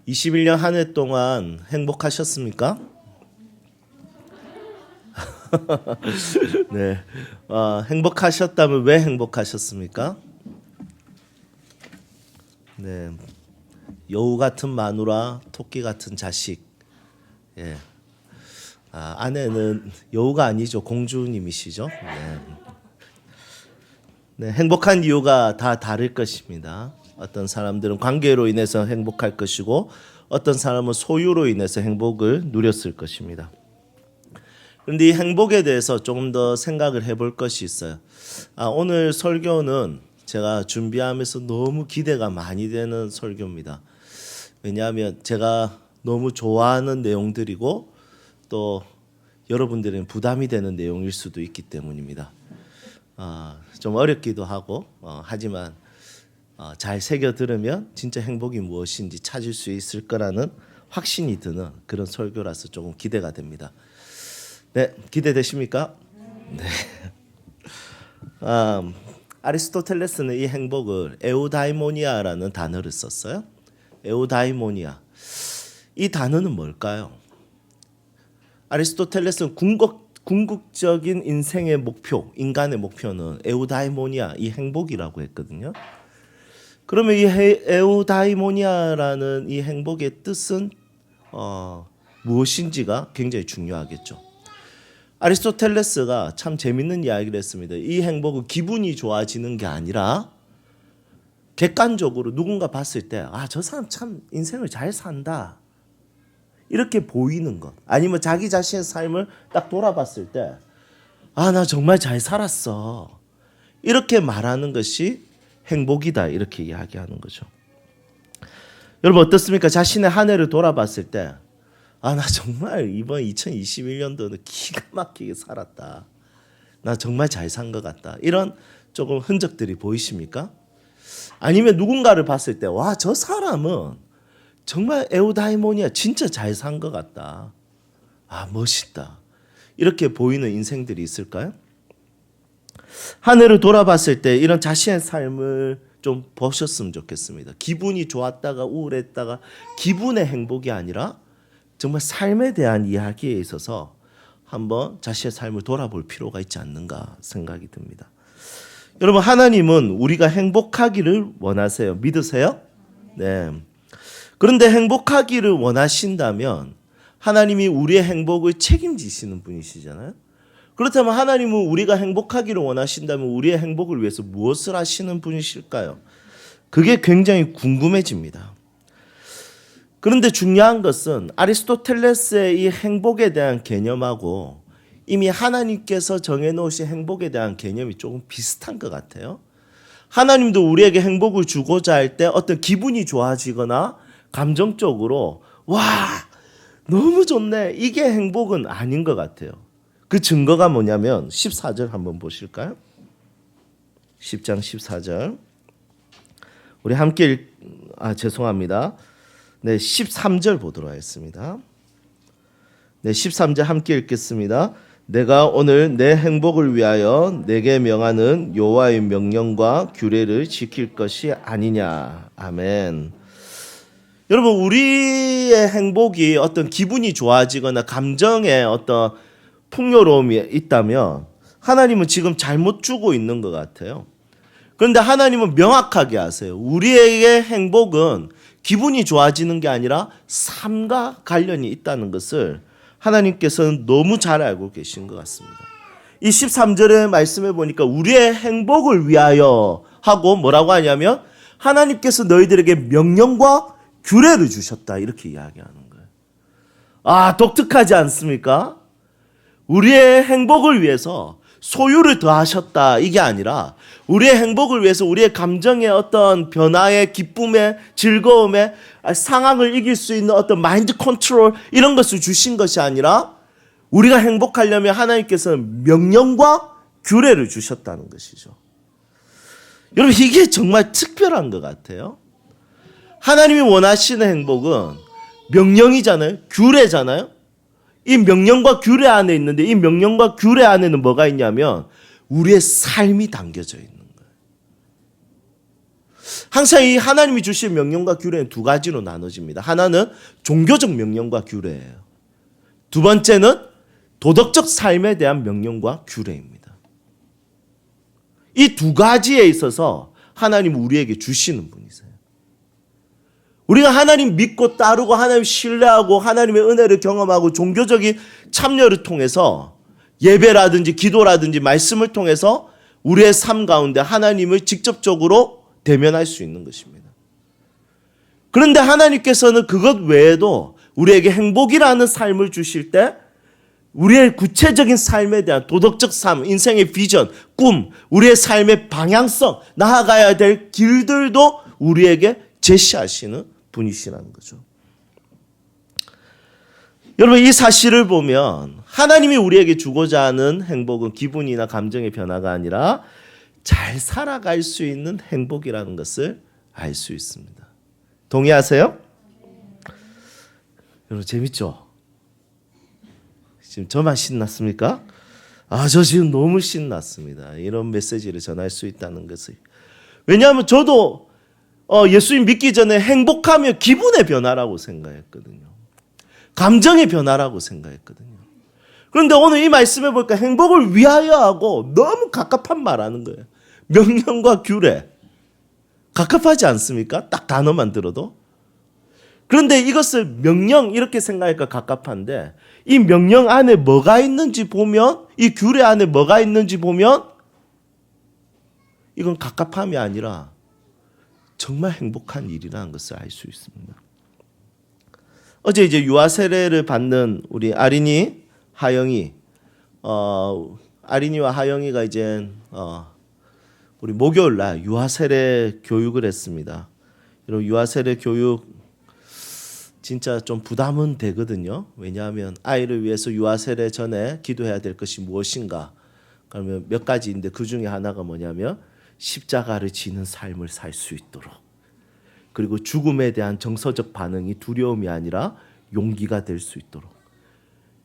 21년 한 해 동안 행복하셨습니까? 네, 행복하셨다면 왜 행복하셨습니까? 네, 여우 같은 마누라, 토끼 같은 자식. 예, 아내는 여우가 아니죠, 공주님이시죠. 네. 네, 행복한 이유가 다 다를 것입니다. 어떤 사람들은 관계로 인해서 행복할 것이고 어떤 사람은 소유로 인해서 행복을 누렸을 것입니다. 그런데 이 행복에 대해서 조금 더 생각을 해볼 것이 있어요. 오늘 설교는 제가 준비하면서 너무 기대가 많이 되는 설교입니다. 왜냐하면 제가 너무 좋아하는 내용들이고 또 여러분들은 부담이 되는 내용일 수도 있기 때문입니다. 좀 어렵기도 하고 하지만 잘 새겨 들으면 진짜 행복이 무엇인지 찾을 수 있을 거라는 확신이 드는 그런 설교라서 조금 기대가 됩니다. 네, 기대되십니까? 네. 아리스토텔레스는 이 행복을 에우다이모니아라는 단어를 썼어요. 에우다이모니아. 이 단어는 뭘까요? 아리스토텔레스는 궁극적인 인생의 목표, 인간의 목표는 에우다이모니아, 이 행복이라고 했거든요. 그러면 이 에우다이모니아라는 이 행복의 뜻은 무엇인지가 굉장히 중요하겠죠. 아리스토텔레스가 참 재밌는 이야기를 했습니다. 이 행복은 기분이 좋아지는 게 아니라 객관적으로 누군가 봤을 때 저 사람 참 인생을 잘 산다 이렇게 보이는 것, 아니면 자기 자신의 삶을 딱 돌아봤을 때 나 정말 잘 살았어 이렇게 말하는 것이 행복이다 이렇게 이야기하는 거죠. 여러분 어떻습니까? 자신의 한 해를 돌아봤을 때 나 정말 이번 2021년도는 기가 막히게 살았다, 나 정말 잘 산 것 같다, 이런 조금 흔적들이 보이십니까? 아니면 누군가를 봤을 때 저 사람은 정말 에우다이모니아 진짜 잘 산 것 같다, 멋있다, 이렇게 보이는 인생들이 있을까요? 한 해를 돌아봤을 때 이런 자신의 삶을 좀 보셨으면 좋겠습니다. 기분이 좋았다가 우울했다가 기분의 행복이 아니라 정말 삶에 대한 이야기에 있어서 한번 자신의 삶을 돌아볼 필요가 있지 않는가 생각이 듭니다. 여러분, 하나님은 우리가 행복하기를 원하세요. 믿으세요? 네. 그런데 행복하기를 원하신다면 하나님이 우리의 행복을 책임지시는 분이시잖아요. 그렇다면 하나님은 우리가 행복하기를 원하신다면 우리의 행복을 위해서 무엇을 하시는 분이실까요? 그게 굉장히 궁금해집니다. 그런데 중요한 것은 아리스토텔레스의 이 행복에 대한 개념하고 이미 하나님께서 정해놓으신 행복에 대한 개념이 조금 비슷한 것 같아요. 하나님도 우리에게 행복을 주고자 할 때 어떤 기분이 좋아지거나 감정적으로 너무 좋네, 이게 행복은 아닌 것 같아요. 그 증거가 뭐냐면 14절 한번 보실까요? 10장 14절 우리 함께 죄송합니다. 네, 13절 보도록 하겠습니다. 네, 13절 함께 읽겠습니다. 내가 오늘 내 행복을 위하여 내게 명하는 여호와의 명령과 규례를 지킬 것이 아니냐. 아멘. 여러분, 우리의 행복이 어떤 기분이 좋아지거나 감정에 어떤 풍요로움이 있다면 하나님은 지금 잘못 주고 있는 것 같아요. 그런데 하나님은 명확하게 하세요. 우리의 행복은 기분이 좋아지는 게 아니라 삶과 관련이 있다는 것을 하나님께서는 너무 잘 알고 계신 것 같습니다. 이 13절의 말씀에 보니까 우리의 행복을 위하여 하고 뭐라고 하냐면 하나님께서 너희들에게 명령과 규례를 주셨다 이렇게 이야기하는 거예요. 독특하지 않습니까? 우리의 행복을 위해서 소유를 더하셨다 이게 아니라 우리의 행복을 위해서 우리의 감정의 어떤 변화의 기쁨의 즐거움의 상황을 이길 수 있는 어떤 마인드 컨트롤 이런 것을 주신 것이 아니라 우리가 행복하려면 하나님께서는 명령과 규례를 주셨다는 것이죠. 여러분, 이게 정말 특별한 것 같아요. 하나님이 원하시는 행복은 명령이잖아요. 규례잖아요. 이 명령과 규례 안에 있는데 이 명령과 규례 안에는 뭐가 있냐면 우리의 삶이 담겨져 있는 거예요. 항상 이 하나님이 주신 명령과 규례는 두 가지로 나눠집니다. 하나는 종교적 명령과 규례예요. 두 번째는 도덕적 삶에 대한 명령과 규례입니다. 이 두 가지에 있어서 하나님은 우리에게 주시는 분이세요. 우리가 하나님 믿고 따르고 하나님 신뢰하고 하나님의 은혜를 경험하고 종교적인 참여를 통해서 예배라든지 기도라든지 말씀을 통해서 우리의 삶 가운데 하나님을 직접적으로 대면할 수 있는 것입니다. 그런데 하나님께서는 그것 외에도 우리에게 행복이라는 삶을 주실 때 우리의 구체적인 삶에 대한 도덕적 삶, 인생의 비전, 꿈, 우리의 삶의 방향성, 나아가야 될 길들도 우리에게 제시하시는 분이시라는 거죠. 여러분, 이 사실을 보면 하나님이 우리에게 주고자 하는 행복은 기분이나 감정의 변화가 아니라 잘 살아갈 수 있는 행복이라는 것을 알 수 있습니다. 동의하세요? 여러분, 재밌죠? 지금 저만 신났습니까? 저 지금 너무 신났습니다. 이런 메시지를 전할 수 있다는 것을. 왜냐하면 저도 예수님 믿기 전에 행복하면 기분의 변화라고 생각했거든요. 감정의 변화라고 생각했거든요. 그런데 오늘 이 말씀에 보니까 행복을 위하여 하고 너무 갑갑한 말 하는 거예요. 명령과 규례. 갑갑하지 않습니까? 딱 단어만 들어도. 그런데 이것을 명령 이렇게 생각하니까 갑갑한데 이 명령 안에 뭐가 있는지 보면 이 규례 안에 뭐가 있는지 보면 이건 갑갑함이 아니라 정말 행복한 일이라는 것을 알 수 있습니다. 어제 이제 유아 세례를 받는 우리 아린이, 하영이, 아린이와 하영이가 이제 우리 목요일 날 유아 세례 교육을 했습니다. 이런 유아 세례 교육 진짜 좀 부담은 되거든요. 왜냐하면 아이를 위해서 유아 세례 전에 기도해야 될 것이 무엇인가? 그러면 몇 가지인데 그 중에 하나가 뭐냐면 십자가를 지는 삶을 살 수 있도록. 그리고 죽음에 대한 정서적 반응이 두려움이 아니라 용기가 될 수 있도록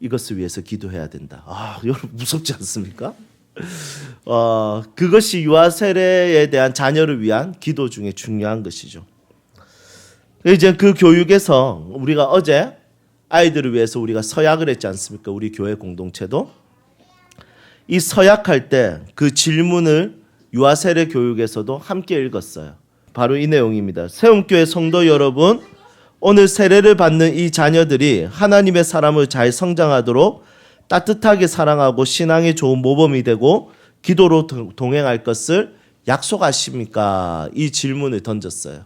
이것을 위해서 기도해야 된다. 여러분 무섭지 않습니까? 그것이 유아 세례에 대한 자녀를 위한 기도 중에 중요한 것이죠. 이제 그 교육에서 우리가 어제 아이들을 위해서 우리가 서약을 했지 않습니까? 우리 교회 공동체도 이 서약할 때 그 질문을 유아 세례 교육에서도 함께 읽었어요. 바로 이 내용입니다. 세움교회 성도 여러분, 오늘 세례를 받는 이 자녀들이 하나님의 사람을 잘 성장하도록 따뜻하게 사랑하고 신앙의 좋은 모범이 되고 기도로 동행할 것을 약속하십니까? 이 질문을 던졌어요.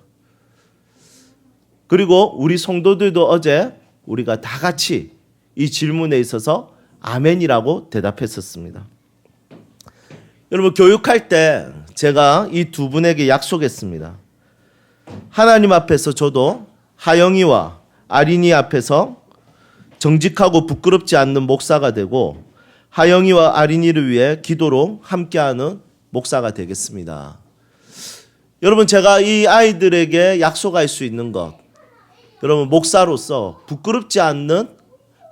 그리고 우리 성도들도 어제 우리가 다 같이 이 질문에 있어서 아멘이라고 대답했었습니다. 여러분, 교육할 때 제가 이 두 분에게 약속했습니다. 하나님 앞에서 저도 하영이와 아린이 앞에서 정직하고 부끄럽지 않는 목사가 되고 하영이와 아린이를 위해 기도로 함께하는 목사가 되겠습니다. 여러분, 제가 이 아이들에게 약속할 수 있는 것, 여러분 목사로서 부끄럽지 않는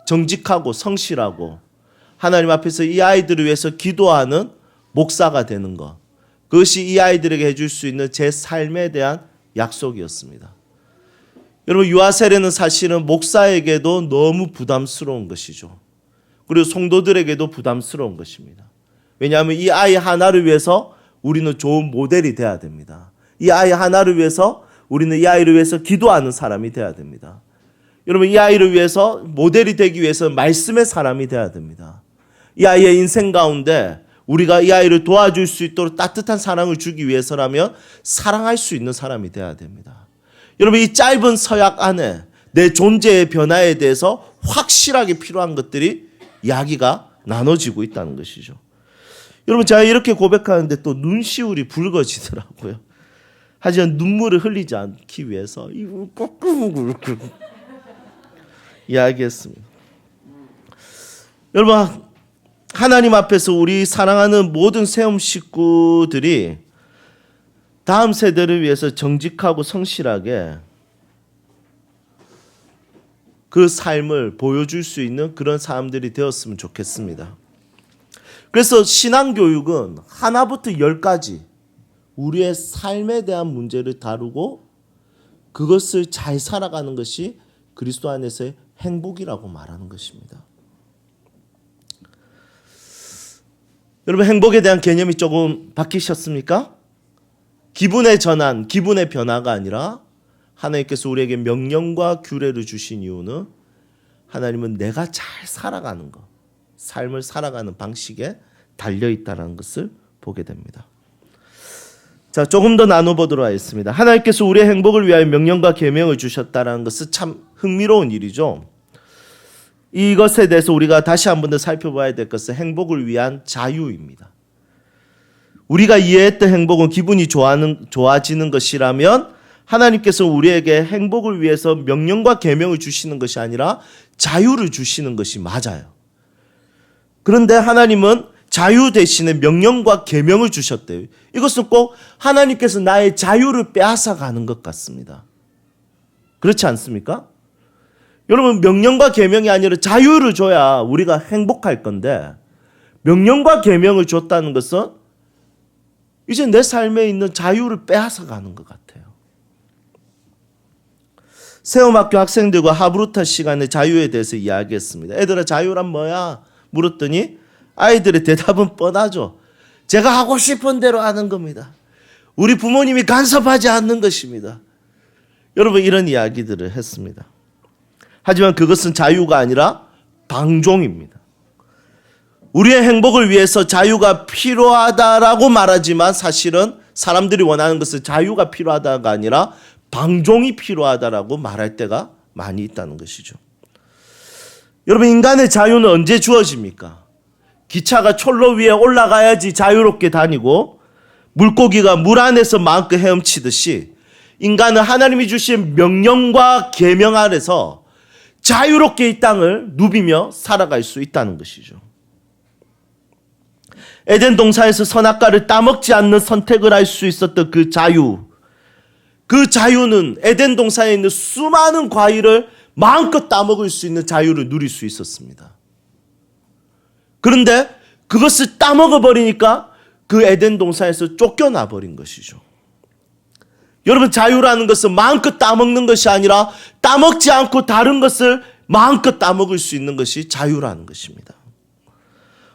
정직하고 성실하고 하나님 앞에서 이 아이들을 위해서 기도하는 목사가 되는 것, 그것이 이 아이들에게 해줄 수 있는 제 삶에 대한 약속이었습니다. 여러분, 유아 세례는 사실은 목사에게도 너무 부담스러운 것이죠. 그리고 성도들에게도 부담스러운 것입니다. 왜냐하면 이 아이 하나를 위해서 우리는 좋은 모델이 돼야 됩니다. 이 아이 하나를 위해서 우리는 이 아이를 위해서 기도하는 사람이 돼야 됩니다. 여러분, 이 아이를 위해서 모델이 되기 위해서 말씀의 사람이 돼야 됩니다. 이 아이의 인생 가운데 우리가 이 아이를 도와줄 수 있도록 따뜻한 사랑을 주기 위해서라면 사랑할 수 있는 사람이 돼야 됩니다. 여러분, 이 짧은 서약 안에 내 존재의 변화에 대해서 확실하게 필요한 것들이 이야기가 나눠지고 있다는 것이죠. 여러분, 제가 이렇게 고백하는데 또 눈시울이 붉어지더라고요. 하지만 눈물을 흘리지 않기 위해서 이렇게 이야기했습니다. 여러분, 하나님 앞에서 우리 사랑하는 모든 세움 식구들이 다음 세대를 위해서 정직하고 성실하게 그 삶을 보여줄 수 있는 그런 사람들이 되었으면 좋겠습니다. 그래서 신앙교육은 하나부터 10까지 우리의 삶에 대한 문제를 다루고 그것을 잘 살아가는 것이 그리스도 안에서의 행복이라고 말하는 것입니다. 여러분, 행복에 대한 개념이 조금 바뀌셨습니까? 기분의 전환, 기분의 변화가 아니라 하나님께서 우리에게 명령과 규례를 주신 이유는 하나님은 내가 잘 살아가는 것, 삶을 살아가는 방식에 달려있다는 것을 보게 됩니다. 자, 조금 더 나눠보도록 하겠습니다. 하나님께서 우리의 행복을 위하여 명령과 계명을 주셨다는 것은 참 흥미로운 일이죠. 이것에 대해서 우리가 다시 한 번 더 살펴봐야 될 것은 행복을 위한 자유입니다. 우리가 이해했던 행복은 기분이 좋아지는 것이라면 하나님께서 우리에게 행복을 위해서 명령과 계명을 주시는 것이 아니라 자유를 주시는 것이 맞아요. 그런데 하나님은 자유 대신에 명령과 계명을 주셨대요. 이것은 꼭 하나님께서 나의 자유를 빼앗아 가는 것 같습니다. 그렇지 않습니까? 여러분, 명령과 계명이 아니라 자유를 줘야 우리가 행복할 건데 명령과 계명을 줬다는 것은 이제 내 삶에 있는 자유를 빼앗아 가는 것 같아요. 세움학교 학생들과 하브루타 시간에 자유에 대해서 이야기했습니다. 애들아, 자유란 뭐야? 물었더니 아이들의 대답은 뻔하죠. 제가 하고 싶은 대로 하는 겁니다. 우리 부모님이 간섭하지 않는 것입니다. 여러분, 이런 이야기들을 했습니다. 하지만 그것은 자유가 아니라 방종입니다. 우리의 행복을 위해서 자유가 필요하다라고 말하지만 사실은 사람들이 원하는 것은 자유가 필요하다가 아니라 방종이 필요하다라고 말할 때가 많이 있다는 것이죠. 여러분, 인간의 자유는 언제 주어집니까? 기차가 철로 위에 올라가야지 자유롭게 다니고 물고기가 물 안에서 마음껏 헤엄치듯이 인간은 하나님이 주신 명령과 계명 아래서 자유롭게 이 땅을 누비며 살아갈 수 있다는 것이죠. 에덴 동산에서 선악과를 따먹지 않는 선택을 할 수 있었던 그 자유, 그 자유는 에덴 동산에 있는 수많은 과일을 마음껏 따먹을 수 있는 자유를 누릴 수 있었습니다. 그런데 그것을 따먹어버리니까 그 에덴 동산에서 쫓겨나 버린 것이죠. 여러분, 자유라는 것은 마음껏 따먹는 것이 아니라 따먹지 않고 다른 것을 마음껏 따먹을 수 있는 것이 자유라는 것입니다.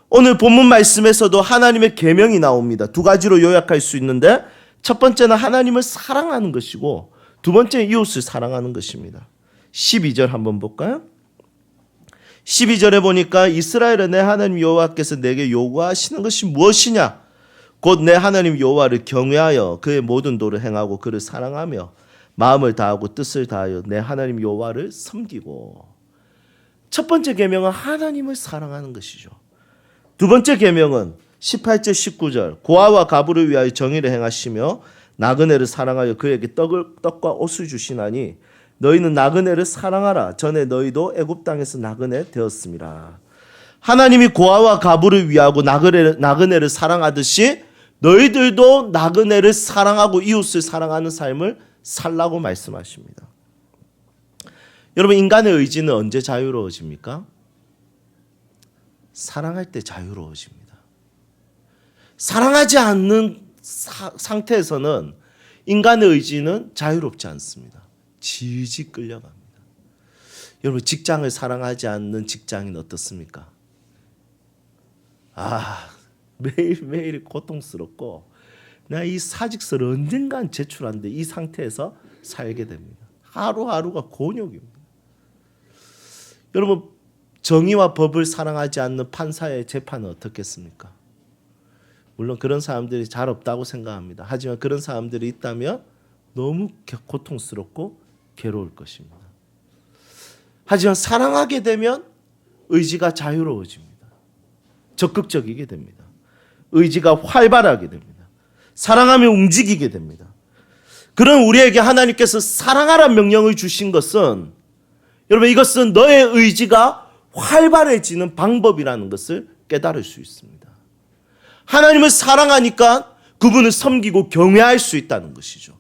오늘 본문 말씀에서도 하나님의 계명이 나옵니다. 두 가지로 요약할 수 있는데 첫 번째는 하나님을 사랑하는 것이고 두 번째는 이웃을 사랑하는 것입니다. 12절 한번 볼까요? 12절에 보니까 이스라엘아, 내 하나님 여호와께서 내게 요구하시는 것이 무엇이냐? 곧 내 하나님 여호와를 경외하여 그의 모든 도를 행하고 그를 사랑하며 마음을 다하고 뜻을 다하여 내 하나님 여호와를 섬기고. 첫 번째 계명은 하나님을 사랑하는 것이죠. 두 번째 계명은 18절 19절 고아와 가부를 위하여 정의를 행하시며 나그네를 사랑하여 그에게 떡과 옷을 주시나니 너희는 나그네를 사랑하라. 전에 너희도 애굽 땅에서 나그네 되었음이라. 하나님이 고아와 가부를 위하고 나그네를 사랑하듯이 너희들도 나그네를 사랑하고 이웃을 사랑하는 삶을 살라고 말씀하십니다. 여러분, 인간의 의지는 언제 자유로워집니까? 사랑할 때 자유로워집니다. 사랑하지 않는 상태에서는 인간의 의지는 자유롭지 않습니다. 질질 끌려갑니다. 여러분, 직장을 사랑하지 않는 직장인 어떻습니까? 매일매일 고통스럽고 나 이 사직서를 언젠간 제출하는데 이 상태에서 살게 됩니다. 하루하루가 곤욕입니다. 여러분, 정의와 법을 사랑하지 않는 판사의 재판은 어떻겠습니까? 물론 그런 사람들이 잘 없다고 생각합니다. 하지만 그런 사람들이 있다면 너무 고통스럽고 괴로울 것입니다. 하지만 사랑하게 되면 의지가 자유로워집니다. 적극적이게 됩니다. 의지가 활발하게 됩니다. 사랑하며 움직이게 됩니다. 그런 우리에게 하나님께서 사랑하라는 명령을 주신 것은, 여러분, 이것은 너의 의지가 활발해지는 방법이라는 것을 깨달을 수 있습니다. 하나님을 사랑하니까 그분을 섬기고 경외할 수 있다는 것이죠.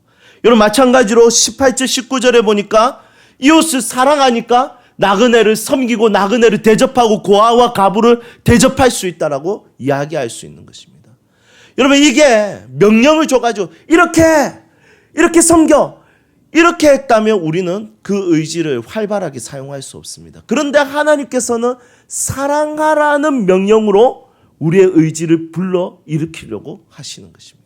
여러분, 마찬가지로 18절 19절에 보니까 이웃을 사랑하니까 나그네를 섬기고 나그네를 대접하고 고아와 가부를 대접할 수 있다라고 이야기할 수 있는 것입니다. 여러분 이게 명령을 줘가지고 이렇게 섬겨 이렇게 했다면 우리는 그 의지를 활발하게 사용할 수 없습니다. 그런데 하나님께서는 사랑하라는 명령으로 우리의 의지를 불러 일으키려고 하시는 것입니다.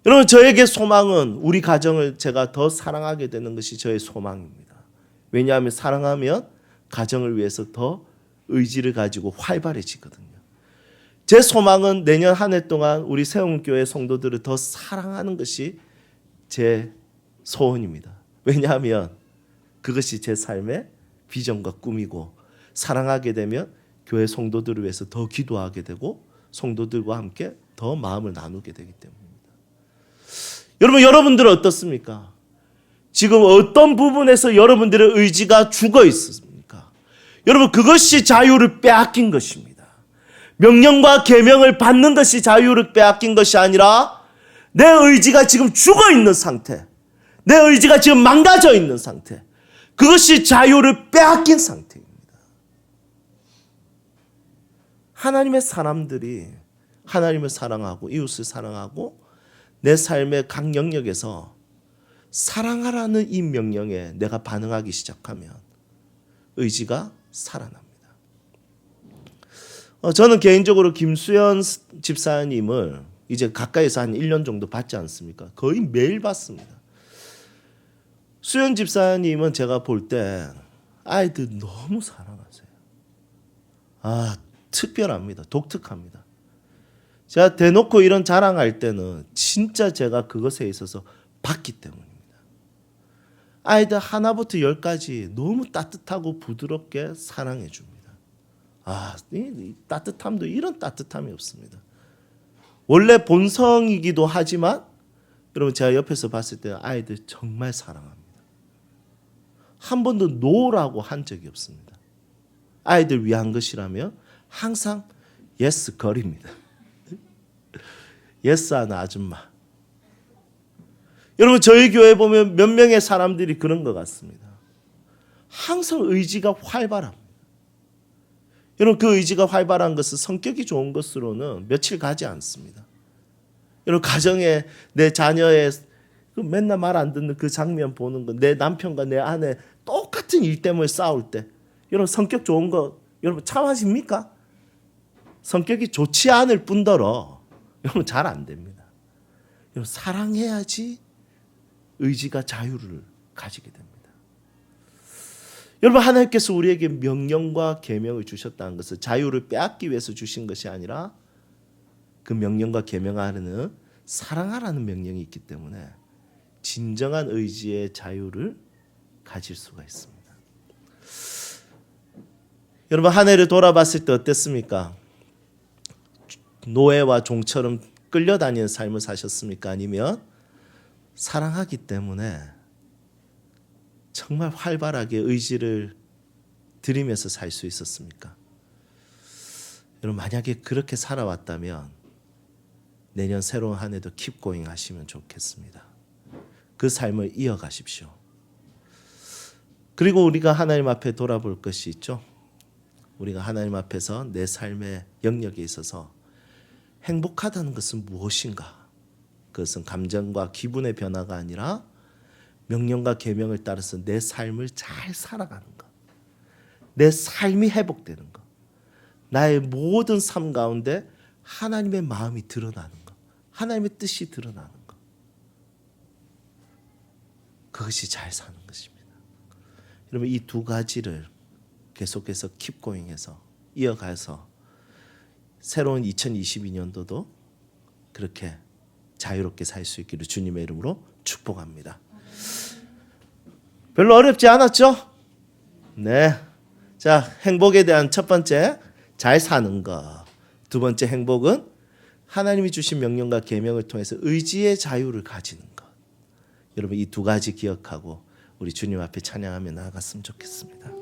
여러분 저에게 소망은 우리 가정을 제가 더 사랑하게 되는 것이 저의 소망입니다. 왜냐하면 사랑하면 가정을 위해서 더 의지를 가지고 활발해지거든요. 제 소망은 내년 한 해 동안 우리 세움교회 성도들을 더 사랑하는 것이 제 소원입니다. 왜냐하면 그것이 제 삶의 비전과 꿈이고 사랑하게 되면 교회 성도들을 위해서 더 기도하게 되고 성도들과 함께 더 마음을 나누게 되기 때문입니다. 여러분들은 어떻습니까? 지금 어떤 부분에서 여러분들의 의지가 죽어 있습니까? 여러분 그것이 자유를 빼앗긴 것입니다. 명령과 계명을 받는 것이 자유를 빼앗긴 것이 아니라 내 의지가 지금 죽어 있는 상태, 내 의지가 지금 망가져 있는 상태, 그것이 자유를 빼앗긴 상태입니다. 하나님의 사람들이 하나님을 사랑하고 이웃을 사랑하고 내 삶의 각 영역에서 사랑하라는 이 명령에 내가 반응하기 시작하면 의지가 살아납니다. 저는 개인적으로 김수현 집사님을 이제 가까이서 한 1년 정도 봤지 않습니까? 거의 매일 봤습니다. 수현 집사님은 제가 볼 때 아이들 너무 사랑하세요. 특별합니다. 독특합니다. 제가 대놓고 이런 자랑할 때는 진짜 제가 그것에 있어서 봤기 때문입니다. 아이들 하나부터 10까지 너무 따뜻하고 부드럽게 사랑해 줍니다. 이 따뜻함도 이런 따뜻함이 없습니다. 원래 본성이기도 하지만 여러분 제가 옆에서 봤을 때 아이들 정말 사랑합니다. 한 번도 노라고 한 적이 없습니다. 아이들 위한 것이라면 항상 예스 걸입니다. 예스 하는 아줌마. 여러분 저희 교회 보면 몇 명의 사람들이 그런 것 같습니다. 항상 의지가 활발합니다. 여러분 그 의지가 활발한 것은 성격이 좋은 것으로는 며칠 가지 않습니다. 여러분 가정에 내 자녀의 맨날 말 안 듣는 그 장면 보는 거, 내 남편과 내 아내 똑같은 일 때문에 싸울 때 여러분 성격 좋은 거 여러분 참아집니까? 성격이 좋지 않을 뿐더러 여러분 잘 안 됩니다. 여러분 사랑해야지 의지가 자유를 가지게 됩니다. 여러분 하나님께서 우리에게 명령과 계명을 주셨다는 것은 자유를 빼앗기 위해서 주신 것이 아니라 그 명령과 계명 안에는 사랑하라는 명령이 있기 때문에 진정한 의지의 자유를 가질 수가 있습니다. 여러분 한 해를 돌아봤을 때 어땠습니까? 노예와 종처럼 끌려다니는 삶을 사셨습니까? 아니면 사랑하기 때문에 정말 활발하게 의지를 들이면서 살 수 있었습니까? 여러분 만약에 그렇게 살아왔다면 내년 새로운 한 해도 keep going 하시면 좋겠습니다. 그 삶을 이어가십시오. 그리고 우리가 하나님 앞에 돌아볼 것이 있죠. 우리가 하나님 앞에서 내 삶의 영역에 있어서 행복하다는 것은 무엇인가? 그것은 감정과 기분의 변화가 아니라 명령과 계명을 따라서 내 삶을 잘 살아가는 것. 내 삶이 회복되는 것. 나의 모든 삶 가운데 하나님의 마음이 드러나는 것. 하나님의 뜻이 드러나는 것. 그것이 잘 사는 것입니다. 여러분 이 두 가지를 계속해서 keep going해서 이어가서 새로운 2022년도도 그렇게 자유롭게 살 수 있기를 주님의 이름으로 축복합니다. 별로 어렵지 않았죠? 네. 자, 행복에 대한 첫 번째, 잘 사는 것. 두 번째 행복은 하나님이 주신 명령과 계명을 통해서 의지의 자유를 가지는 것. 여러분 이 두 가지 기억하고 우리 주님 앞에 찬양하며 나아갔으면 좋겠습니다.